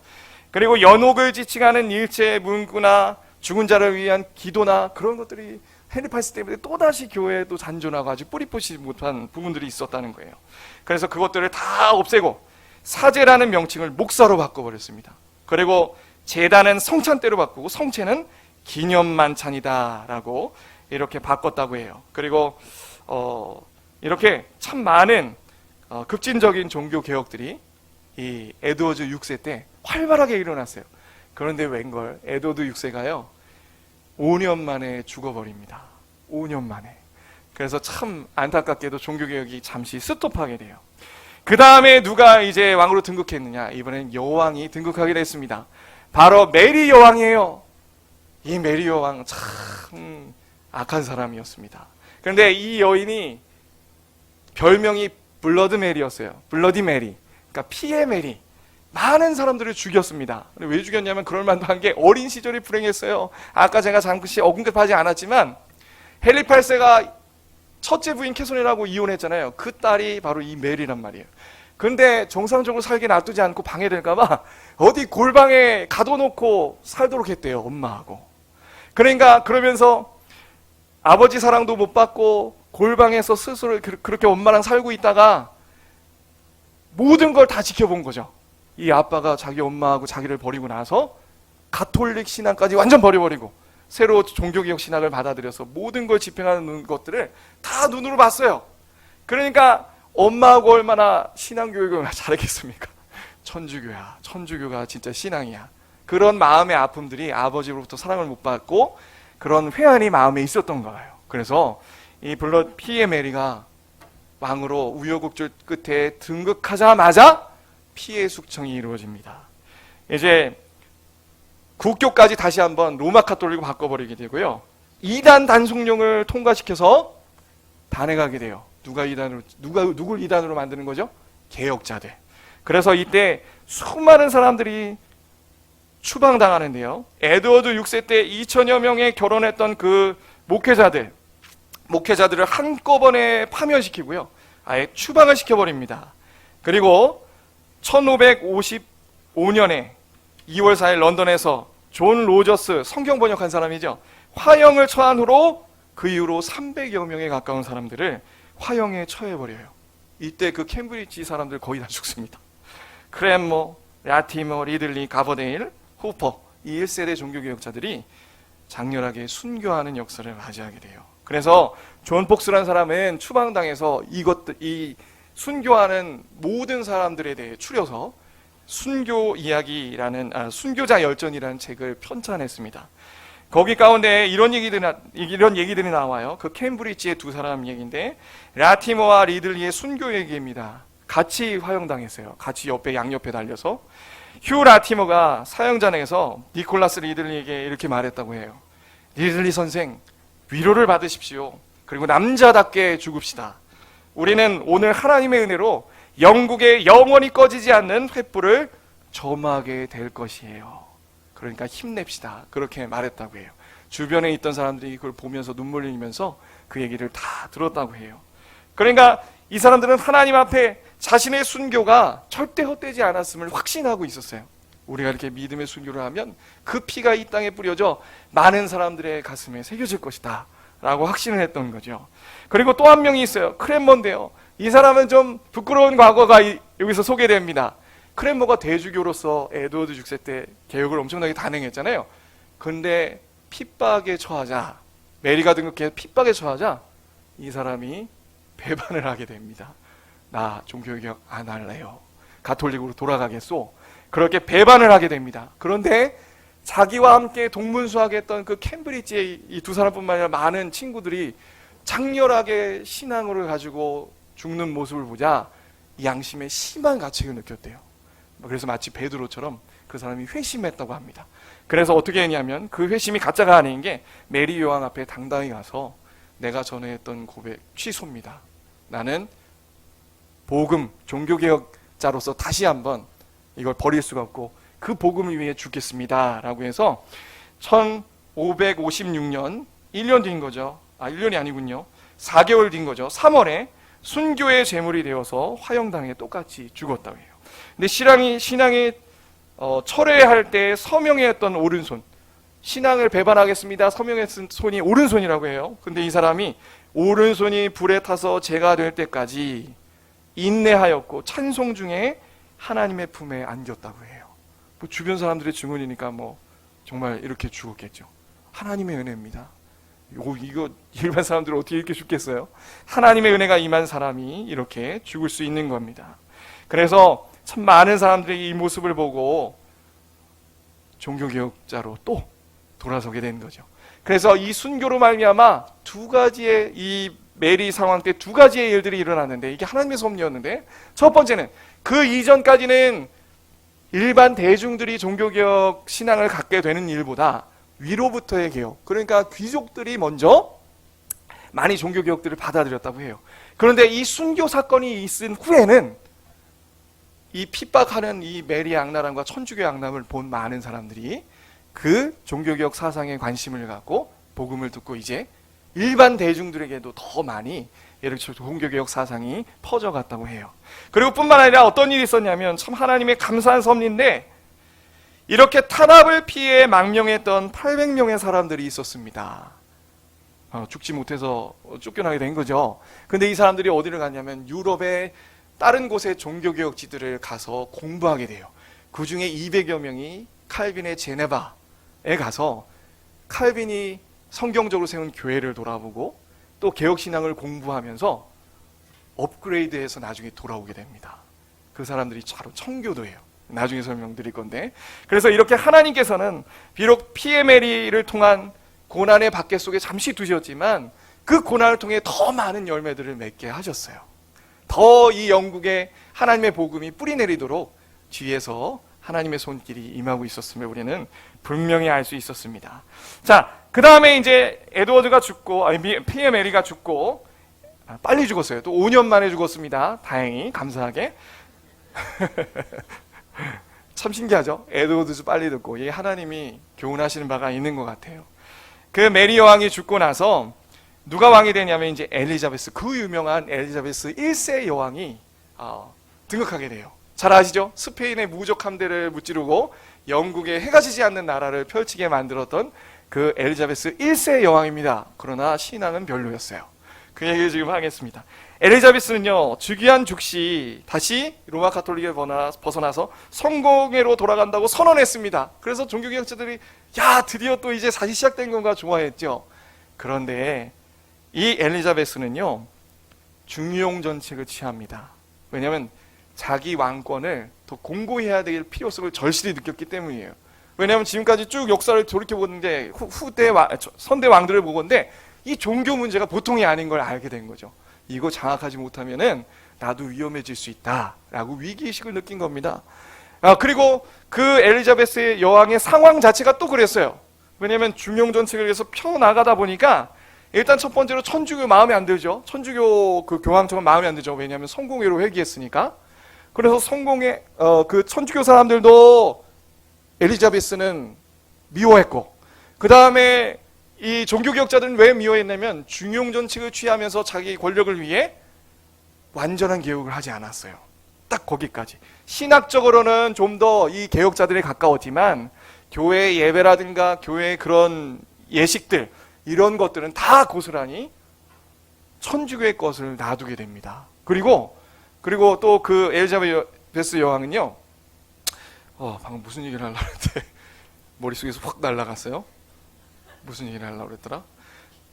그리고 연옥을 지칭하는 일체 문구나 죽은 자를 위한 기도나 그런 것들이 헨리 8세 때문에 또다시 교회에도 잔존하고 아주 뿌리 뽑지 못한 부분들이 있었다는 거예요. 그래서 그것들을 다 없애고 사제라는 명칭을 목사로 바꿔버렸습니다. 그리고 제단은 성찬대로 바꾸고 성체는 기념만찬이다라고 이렇게 바꿨다고 해요. 그리고 이렇게 참 많은 급진적인 종교 개혁들이 이 에드워드 6세 때 활발하게 일어났어요. 그런데 웬걸 에드워드 6세가요 5년 만에 죽어버립니다. 5년 만에. 그래서 참 안타깝게도 종교개혁이 잠시 스톱하게 돼요. 그 다음에 누가 이제 왕으로 등극했느냐? 이번엔 여왕이 등극하게 됐습니다. 바로 메리 여왕이에요. 이 메리 여왕 참 악한 사람이었습니다. 그런데 이 여인이 별명이 블러드 메리였어요. 블러디 메리. 그러니까 피의 메리. 많은 사람들을 죽였습니다. 왜 죽였냐면 그럴 만도 한 게 어린 시절이 불행했어요. 아까 제가 잠시 언급하지 않았지만 헨리 8세가 첫째 부인 캐서린하고 이혼했잖아요. 그 딸이 바로 이 메리란 말이에요. 근데 정상적으로 살게 놔두지 않고 방해될까봐 어디 골방에 가둬놓고 살도록 했대요, 엄마하고. 그러니까 그러면서 아버지 사랑도 못 받고 골방에서 스스로 그렇게 엄마랑 살고 있다가 모든 걸 다 지켜본 거죠. 이 아빠가 자기 엄마하고 자기를 버리고 나서 가톨릭 신앙까지 완전 버려버리고 새로 종교개혁 신학을 받아들여서 모든 걸 집행하는 것들을 다 눈으로 봤어요. 그러니까 엄마하고 얼마나 신앙교육을 잘했겠습니까? 천주교야. 천주교가 진짜 신앙이야. 그런 마음의 아픔들이 아버지로부터 사랑을 못 받고 그런 회한이 마음에 있었던 거예요. 그래서 이 블러 피의 메리가 왕으로 우여곡절 끝에 등극하자마자 피의 숙청이 이루어집니다. 이제 국교까지 다시 한번 로마 카톨릭으로 바꿔버리게 되고요. 이단 단속령을 통과시켜서 단행하게 돼요. 누굴 이단으로 만드는 거죠? 개혁자들. 그래서 이때 수많은 사람들이 추방당하는데요. 에드워드 6세 때 2천여 명의 결혼했던 그 목회자들을 한꺼번에 파면시키고요. 아예 추방을 시켜버립니다. 그리고 1555년에 2월 4일 런던에서 존 로저스, 성경 번역한 사람이죠. 화형을 처한 후로 그 이후로 300여 명에 가까운 사람들을 화형에 처해버려요. 이때 그 캠브리지 사람들 거의 다 죽습니다. 크랜머, 라티머, 리들리, 가버데일, 후퍼, 이 1세대 종교개혁자들이 장렬하게 순교하는 역사를 맞이하게 돼요. 그래서 존 폭스라는 사람은 추방당해서 이 순교하는 모든 사람들에 대해 추려서 순교 이야기라는 순교자 열전이라는 책을 편찬했습니다. 거기 가운데 이런 얘기들이 나와요. 그 캠브리지의 두 사람 얘기인데 라티머와 리들리의 순교 얘기입니다. 같이 화형당했어요. 같이 양옆에 달려서 휴 라티머가 사형장에서 니콜라스 리들리에게 이렇게 말했다고 해요. 리들리 선생, 위로를 받으십시오. 그리고 남자답게 죽읍시다. 우리는 오늘 하나님의 은혜로 영국에 영원히 꺼지지 않는 횃불을 점하게 될 것이에요. 그러니까 힘냅시다. 그렇게 말했다고 해요. 주변에 있던 사람들이 그걸 보면서 눈물 흘리면서 그 얘기를 다 들었다고 해요. 그러니까 이 사람들은 하나님 앞에 자신의 순교가 절대 헛되지 않았음을 확신하고 있었어요. 우리가 이렇게 믿음의 순교를 하면 그 피가 이 땅에 뿌려져 많은 사람들의 가슴에 새겨질 것이다 라고 확신을 했던 거죠. 그리고 또 한 명이 있어요. 크랜머인데요. 이 사람은 좀 부끄러운 과거가 여기서 소개됩니다. 크랜머가 대주교로서 에드워드 6세 때 개혁을 엄청나게 단행했잖아요. 그런데 핍박에 처하자, 메리가 등극해 핍박에 처하자 이 사람이 배반을 하게 됩니다. 나 종교개혁 안 할래요. 가톨릭으로 돌아가겠소. 그렇게 배반을 하게 됩니다. 그런데 자기와 함께 동문수학했던 그 캠브리지의 이 두 사람뿐만 아니라 많은 친구들이 장렬하게 신앙을 가지고 죽는 모습을 보자 양심에 심한 가책을 느꼈대요. 그래서 마치 베드로처럼 그 사람이 회심했다고 합니다. 그래서 어떻게 했냐면 그 회심이 가짜가 아닌 게 메리 요한 앞에 당당히 가서 내가 전에 했던 고백 취소입니다. 나는 복음, 종교개혁자로서 다시 한번 이걸 버릴 수가 없고 그 복음을 위해 죽겠습니다 라고 해서 1556년 1년 뒤인 거죠. 1년이 아니군요. 4개월 뒤인 거죠. 3월에 순교의 제물이 되어서 화형당해 똑같이 죽었다고 해요. 근데 신앙이 철회할 때 서명했던 오른손, 신앙을 배반하겠습니다. 서명했던 손이 오른손이라고 해요. 근데 이 사람이 오른손이 불에 타서 재가 될 때까지 인내하였고 찬송 중에 하나님의 품에 안겼다고 해요. 뭐 주변 사람들의 증언이니까 뭐 정말 이렇게 죽었겠죠. 하나님의 은혜입니다. 이거 일반 사람들은 어떻게 이렇게 죽겠어요? 하나님의 은혜가 임한 사람이 이렇게 죽을 수 있는 겁니다. 그래서 참 많은 사람들이 이 모습을 보고 종교개혁자로 또 돌아서게 된 거죠. 그래서 이 순교로 말미암아 두 가지의 이 메리 상황 때 두 가지의 일들이 일어났는데 이게 하나님의 섭리였는데 첫 번째는 그 이전까지는 일반 대중들이 종교개혁 신앙을 갖게 되는 일보다 위로부터의 개혁, 그러니까 귀족들이 먼저 많이 종교개혁들을 받아들였다고 해요. 그런데 이 순교 사건이 있은 후에는 이 핍박하는 이 메리 악랄함과 천주교 악랄함을 본 많은 사람들이 그 종교개혁 사상에 관심을 갖고 복음을 듣고 이제 일반 대중들에게도 더 많이 이렇게 종교개혁 사상이 퍼져갔다고 해요. 그리고 뿐만 아니라 어떤 일이 있었냐면 참 하나님의 감사한 섭리인데 이렇게 탄압을 피해 망명했던 800명의 사람들이 있었습니다. 죽지 못해서 쫓겨나게 된 거죠. 근데 이 사람들이 어디를 갔냐면 유럽의 다른 곳의 종교개혁지들을 가서 공부하게 돼요. 그 중에 200여 명이 칼빈의 제네바에 가서 칼빈이 성경적으로 세운 교회를 돌아보고 또 개혁신앙을 공부하면서 업그레이드해서 나중에 돌아오게 됩니다. 그 사람들이 바로 청교도예요. 나중에 설명드릴 건데, 그래서 이렇게 하나님께서는 비록 피해 메리를 통한 고난의 박해 속에 잠시 두셨지만 그 고난을 통해 더 많은 열매들을 맺게 하셨어요. 더 이 영국에 하나님의 복음이 뿌리 내리도록 뒤에서 하나님의 손길이 임하고 있었음을 우리는 분명히 알 수 있었습니다. 자, 그 다음에 이제 에드워드가 죽고, 피해 메리가 죽고, 빨리 죽었어요. 또 5년 만에 죽었습니다. 다행히, 감사하게. 참 신기하죠? 에드워드도 빨리 듣고, 이 하나님이 교훈하시는 바가 있는 것 같아요. 그 메리 여왕이 죽고 나서 누가 왕이 되냐면 이제 엘리자베스, 그 유명한 엘리자베스 1세 여왕이 등극하게 돼요. 잘 아시죠? 스페인의 무적 함대를 무찌르고 영국에 해가 지지 않는 나라를 펼치게 만들었던 그 엘리자베스 1세 여왕입니다. 그러나 신앙은 별로였어요. 그 얘기를 지금 하겠습니다. 엘리자베스는요, 즉위한 즉시 다시 로마 가톨릭에 벗어나서 성공회로 돌아간다고 선언했습니다. 그래서 종교개혁자들이 야, 드디어 또 이제 다시 시작된 건가 좋아했죠. 그런데 이 엘리자베스는요, 중용 정책을 취합니다. 왜냐하면 자기 왕권을 더 공고해야 될 필요성을 절실히 느꼈기 때문이에요. 왜냐하면 지금까지 쭉 역사를 돌이켜보는데 선대 왕들을 보건데 이 종교 문제가 보통이 아닌 걸 알게 된 거죠. 이거 장악하지 못하면은 나도 위험해질 수 있다라고 위기의식을 느낀 겁니다. 그리고 그 엘리자베스 여왕의 상황 자체가 또 그랬어요. 왜냐하면 중용 정책을 위해서 펴나가다 보니까 일단 첫 번째로 천주교 마음에 안 들죠. 천주교 그 교황청은 마음에 안 들죠. 왜냐하면 성공회로 회귀했으니까. 그래서 성공회 그 천주교 사람들도 엘리자베스는 미워했고, 그 다음에 이 종교개혁자들은 왜 미워했냐면 중용 정책을 취하면서 자기 권력을 위해 완전한 개혁을 하지 않았어요. 딱 거기까지. 신학적으로는 좀 더 이 개혁자들에 가까웠지만 교회 예배라든가 교회의 그런 예식들, 이런 것들은 다 고스란히 천주교의 것을 놔두게 됩니다. 그리고 또 그 엘리자베스 여왕은요, 방금 무슨 얘기를 하려고 했는데 머릿속에서 확 날아갔어요. 무슨 얘기를 하려고 그랬더라?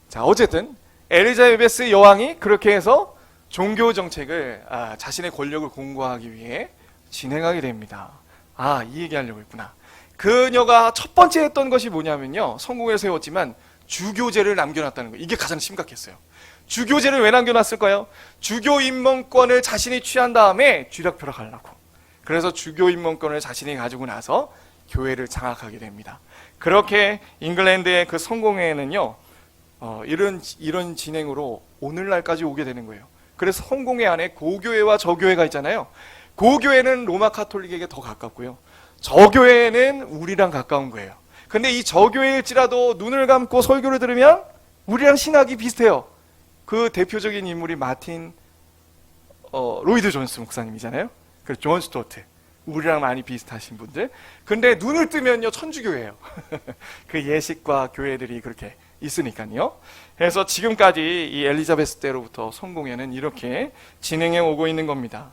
자, 어쨌든 엘리자베스 여왕이 그렇게 해서 종교 정책을 자신의 권력을 공고하기 위해 진행하게 됩니다. 이 얘기하려고 했구나. 그녀가 첫 번째 했던 것이 뭐냐면요, 성공을 세웠지만 주교제를 남겨놨다는 거예요. 이게 가장 심각했어요. 주교제를 왜 남겨놨을까요? 주교 임명권을 자신이 취한 다음에 쥐락펴락하려고. 그래서 주교 임명권을 자신이 가지고 나서 교회를 장악하게 됩니다. 그렇게 잉글랜드의 그 성공회는요, 이런 진행으로 오늘날까지 오게 되는 거예요. 그래서 성공회 안에 고교회와 저교회가 있잖아요. 고교회는 로마 카톨릭에게 더 가깝고요, 저교회는 우리랑 가까운 거예요. 근데 이 저교회일지라도 눈을 감고 설교를 들으면 우리랑 신학이 비슷해요. 그 대표적인 인물이 마틴 로이드 존스 목사님이잖아요. 그리고 존 스토트, 우리랑 많이 비슷하신 분들. 근데 눈을 뜨면요, 천주교예요. 그 예식과 교회들이 그렇게 있으니까요. 그래서 지금까지 이 엘리자베스 때로부터 성공회는 이렇게 진행해 오고 있는 겁니다.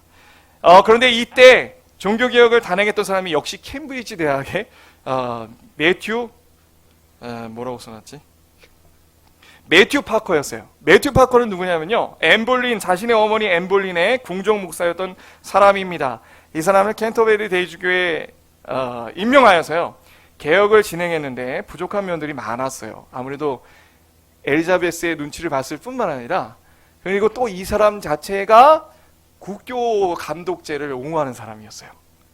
그런데 이때 종교개혁을 단행했던 사람이 역시 캠브리지 대학의 매튜 뭐라고 써놨지? 매튜 파커였어요. 매튜 파커는 누구냐면요, 엠볼린, 자신의 어머니 엠볼린의 궁정 목사였던 사람입니다. 이 사람을 캔터베리 대주교에 임명하여서요, 개혁을 진행했는데 부족한 면들이 많았어요. 아무래도 엘리자베스의 눈치를 봤을 뿐만 아니라, 그리고 또 이 사람 자체가 국교 감독제를 옹호하는 사람이었어요.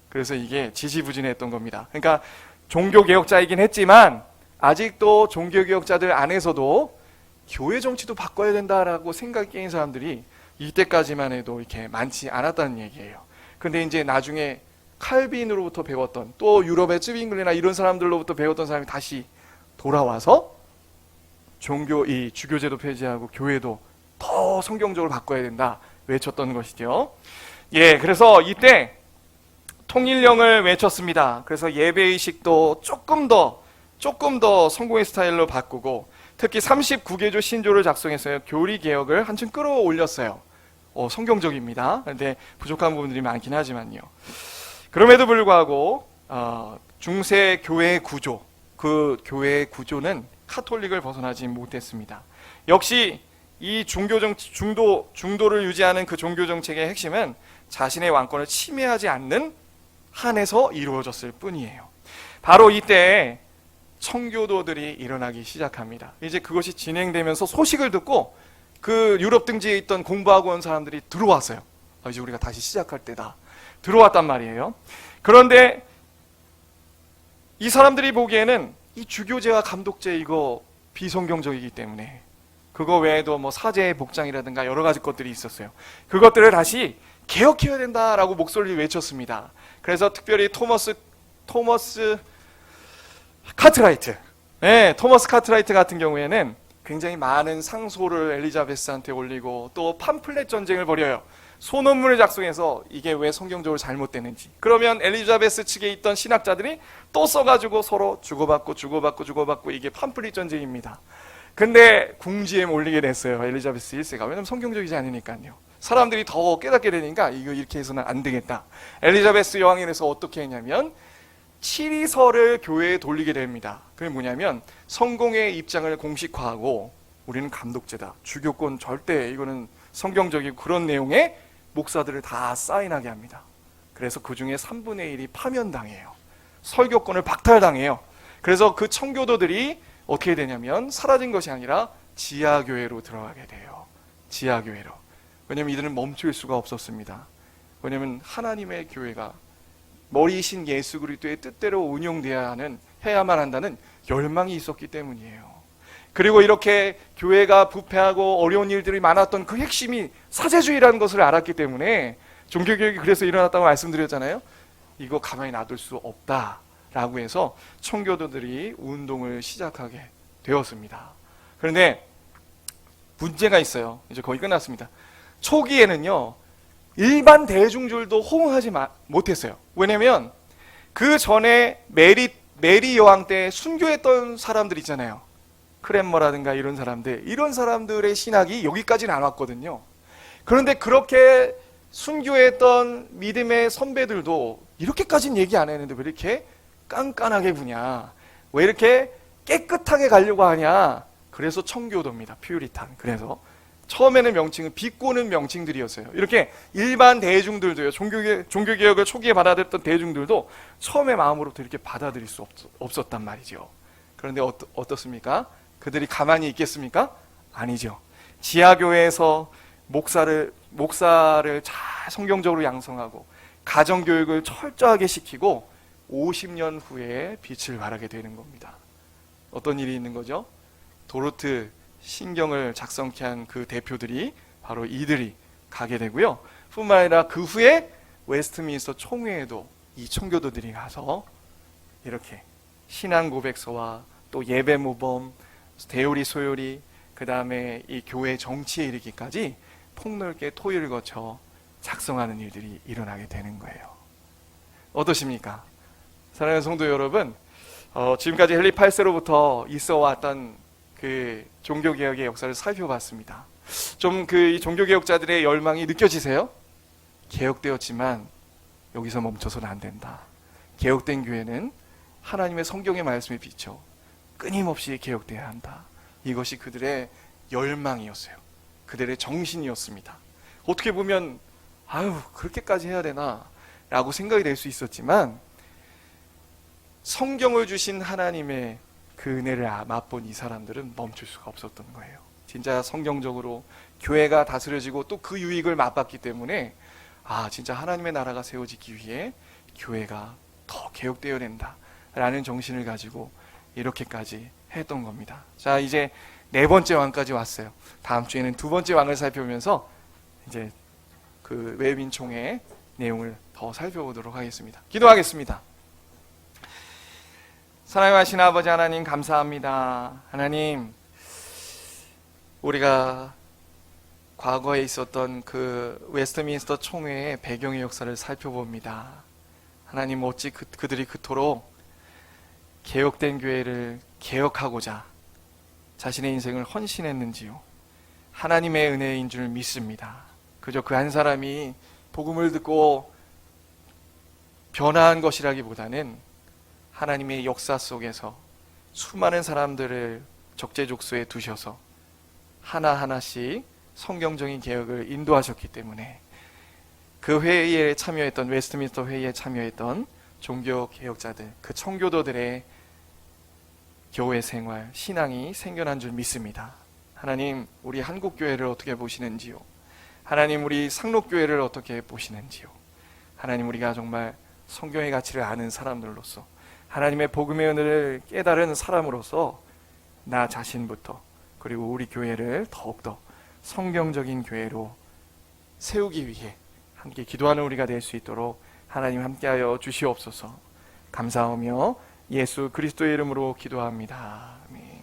그래서 이게 지지부진했던 겁니다. 그러니까 종교개혁자이긴 했지만 아직도 종교개혁자들 안에서도 교회 정치도 바꿔야 된다라고 생각이 깨인 사람들이 이때까지만 해도 이렇게 많지 않았다는 얘기예요. 근데 이제 나중에 칼빈으로부터 배웠던, 또 유럽의 쯔빙글리나 이런 사람들로부터 배웠던 사람이 다시 돌아와서 이 주교제도 폐지하고 교회도 더 성경적으로 바꿔야 된다 외쳤던 것이죠. 예, 그래서 이때 통일령을 외쳤습니다. 그래서 예배의식도 조금 더 성공의 스타일로 바꾸고, 특히 39개조 신조를 작성했어요. 교리 개혁을 한층 끌어올렸어요. 성경적입니다. 그런데 부족한 부분들이 많긴 하지만요. 그럼에도 불구하고 중세 교회의 구조, 그 교회의 구조는 카톨릭을 벗어나지 못했습니다. 역시 이 중도를 유지하는 그 종교 정책의 핵심은 자신의 왕권을 침해하지 않는 한에서 이루어졌을 뿐이에요. 바로 이때 청교도들이 일어나기 시작합니다. 이제 그것이 진행되면서 소식을 듣고 그 유럽 등지에 있던 공부하고 온 사람들이 들어왔어요. 이제 우리가 다시 시작할 때다. 들어왔단 말이에요. 그런데 이 사람들이 보기에는 이 주교제와 감독제 이거 비성경적이기 때문에, 그거 외에도 뭐 사제 복장이라든가 여러 가지 것들이 있었어요. 그것들을 다시 개혁해야 된다라고 목소리를 외쳤습니다. 그래서 특별히 토머스 카트라이트, 토머스 카트라이트 같은 경우에는 굉장히 많은 상소를 엘리자베스한테 올리고 또 팜플렛 전쟁을 벌여요. 소논문을 작성해서 이게 왜 성경적으로 잘못되는지. 그러면 엘리자베스 측에 있던 신학자들이 또 써가지고 서로 주고받고 이게 팜플렛 전쟁입니다. 근데 궁지에 몰리게 됐어요, 엘리자베스 1세가. 왜냐면 성경적이지 않으니까요. 사람들이 더 깨닫게 되니까 이거 이렇게 해서는 안 되겠다. 엘리자베스 여왕이 그래서 어떻게 했냐면 치리서를 교회에 돌리게 됩니다. 그게 뭐냐면 성공의 입장을 공식화하고, 우리는 감독제다, 주교권 절대 이거는 성경적이고 그런 내용의 목사들을 다 사인하게 합니다. 그래서 그 중에 3분의 1이 파면당해요. 설교권을 박탈당해요. 그래서 그 청교도들이 어떻게 되냐면 사라진 것이 아니라 지하교회로 들어가게 돼요. 지하교회로. 왜냐하면 이들은 멈출 수가 없었습니다. 왜냐하면 하나님의 교회가 머리이신 예수 그리스도의 뜻대로 해야만 한다는 열망이 있었기 때문이에요. 그리고 이렇게 교회가 부패하고 어려운 일들이 많았던 그 핵심이 사제주의라는 것을 알았기 때문에 종교개혁이 그래서 일어났다고 말씀드렸잖아요. 이거 가만히 놔둘 수 없다라고 해서 청교도들이 운동을 시작하게 되었습니다. 그런데 문제가 있어요. 이제 거의 끝났습니다. 초기에는요, 일반 대중들도 호응하지 못했어요. 왜냐면 그 전에 메리 여왕 때 순교했던 사람들 있잖아요. 크랜머라든가 이런 사람들의 신학이 여기까지는 안 왔거든요. 그런데 그렇게 순교했던 믿음의 선배들도 이렇게까지는 얘기 안 했는데 왜 이렇게 깐깐하게 구냐, 왜 이렇게 깨끗하게 가려고 하냐. 그래서 청교도입니다. 퓨리탄. 그래서 처음에는 명칭은 비꼬는 명칭들이었어요. 이렇게 일반 대중들도요, 종교개혁을 초기에 받아들였던 대중들도 처음에 마음으로부터 이렇게 받아들일 수 없었단 말이죠. 그런데 어떻습니까? 그들이 가만히 있겠습니까? 아니죠. 지하교회에서 목사를 잘 성경적으로 양성하고 가정교육을 철저하게 시키고 50년 후에 빛을 발하게 되는 겁니다. 어떤 일이 있는 거죠? 도르트 신경을 작성케 한 그 대표들이 바로 이들이 가게 되고요. 뿐만 아니라 그 후에 웨스트민스터 총회에도 이 청교도들이 가서 이렇게 신앙 고백서와 또 예배 모범, 대요리 소요리, 그 다음에 이 교회 정치에 이르기까지 폭넓게 토의를 거쳐 작성하는 일들이 일어나게 되는 거예요. 어떠십니까? 사랑하는 성도 여러분, 지금까지 헨리 8세로부터 있어 왔던 그 종교개혁의 역사를 살펴봤습니다. 좀 그 종교개혁자들의 열망이 느껴지세요? 개혁되었지만 여기서 멈춰서는 안 된다. 개혁된 교회는 하나님의 성경의 말씀에 비춰 끊임없이 개혁돼야 한다. 이것이 그들의 열망이었어요. 그들의 정신이었습니다. 어떻게 보면 그렇게까지 해야 되나 라고 생각이 될 수 있었지만, 성경을 주신 하나님의 그 은혜를 맛본 이 사람들은 멈출 수가 없었던 거예요. 진짜 성경적으로 교회가 다스려지고 또 그 유익을 맛봤기 때문에 진짜 하나님의 나라가 세워지기 위해 교회가 더 개혁되어야 된다 라는 정신을 가지고 이렇게까지 했던 겁니다. 자, 이제 네 번째 왕까지 왔어요. 다음 주에는 두 번째 왕을 살펴보면서 이제 그 외민총회 내용을 더 살펴보도록 하겠습니다. 기도하겠습니다. 사랑하신 아버지 하나님, 감사합니다. 하나님, 우리가 과거에 있었던 그 웨스트민스터 총회의 배경의 역사를 살펴봅니다. 하나님, 어찌 그들이 그토록 개혁된 교회를 개혁하고자 자신의 인생을 헌신했는지요. 하나님의 은혜인 줄 믿습니다. 그저 그 한 사람이 복음을 듣고 변화한 것이라기보다는 하나님의 역사 속에서 수많은 사람들을 적재적소에 두셔서 하나하나씩 성경적인 개혁을 인도하셨기 때문에 그 회의에 참여했던, 웨스트민스터 회의에 참여했던 종교 개혁자들, 그 청교도들의 교회 생활, 신앙이 생겨난 줄 믿습니다. 하나님, 우리 한국교회를 어떻게 보시는지요? 하나님, 우리 상록교회를 어떻게 보시는지요? 하나님, 우리가 정말 성경의 가치를 아는 사람들로서, 하나님의 복음의 은혜를 깨달은 사람으로서 나 자신부터, 그리고 우리 교회를 더욱더 성경적인 교회로 세우기 위해 함께 기도하는 우리가 될 수 있도록 하나님 함께하여 주시옵소서. 감사하며 예수 그리스도의 이름으로 기도합니다. 아멘.